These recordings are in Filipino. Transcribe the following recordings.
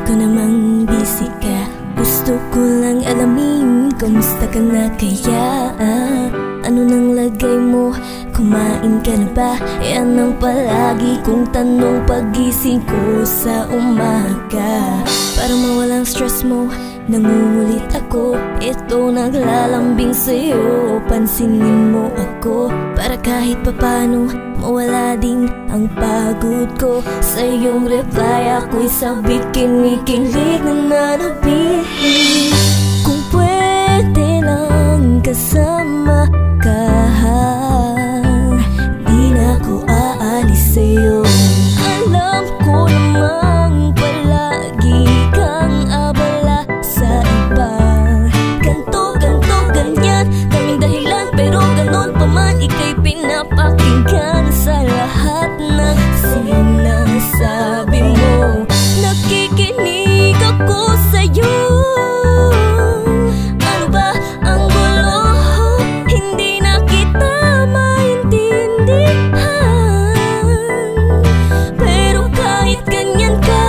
ko namang busy ka. Gusto ko lang alamin, kamusta ka na kaya? Ano nang lagay mo? Kumain ka na ba? Yan ang palagi kong tanong pagising ko sa umaga. Para mawalang stress mo, nangungulit ako. Ito naglalambing sa'yo, pansinin mo ako. Para kahit papano, mawala din ang pagod ko. Sa iyong reply ako'y sabik, kinikilig na nanabili. Kung pwede lang kasama ka, di na ako aalis sa'yo. Alam ko namang palagi kang abala sa iba. Ganto, ganyan, daming dahilan, pero ganon pa man, ika'y pinapakinggan sa lahat ng sinasabi mo. Nakikinig ako sa'yo. Ano ba ang gulo? Hindi na kita maintindihan. Pero kahit ganyan ka,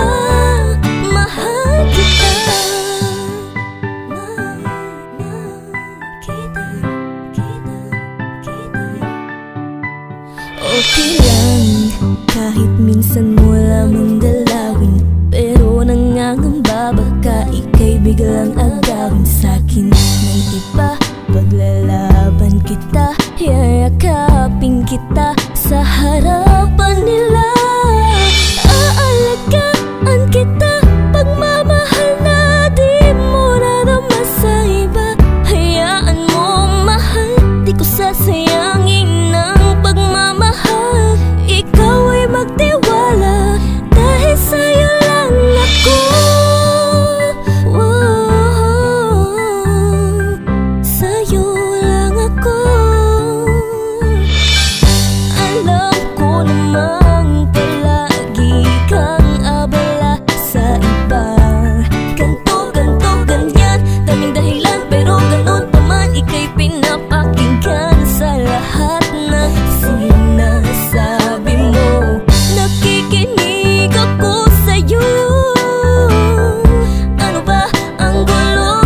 mahal kita. Okay lang, kahit minsan mo lamang dalawin, pero nangangamba baka ika'y biglang agawin sa'kin ng iba. Paglalaban kita, yayakapin kita sa harapan nila. Aalagaan kita, pagmamahal na di mo narama sa iba. Hayaan mo mahal, di ko sasayangin ang pagmamahal. Ikaw ay magtiwala, dahil sa'yo lang ako. Sa'yo lang ako. Alam ko namang palagi kang abala sa iba. Ganto, ganyan, daming dahilan, pero ganon pa man, ika'y pinapakinggan sa lahat ng sinasabi mo. Nakikinig ako sa'yo. Ano ba ang gulo?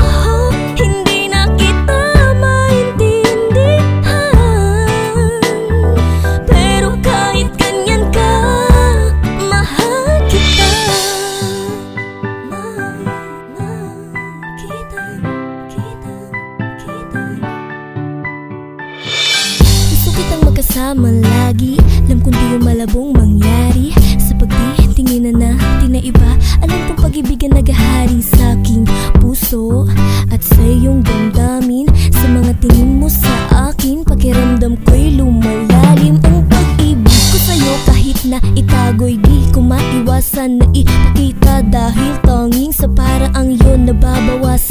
Hindi na kita maintindihan. Pero kahit ganyan ka, mahal kita. Gusto kitang magkasama lagi. Alam kong di yung malabong mangyari. Sa pagtitingin na natin na iba, alam kong pag-ibigan naghahari sa aking puso at sa iyong damdamin. Sa mga tingin mo sa akin, pakiramdam ko'y lumalalim. Ang pag-ibig ko sa'yo kahit na itago'y di ko maiwasan na ipakita, dahil tanging sa paraang yun nababawas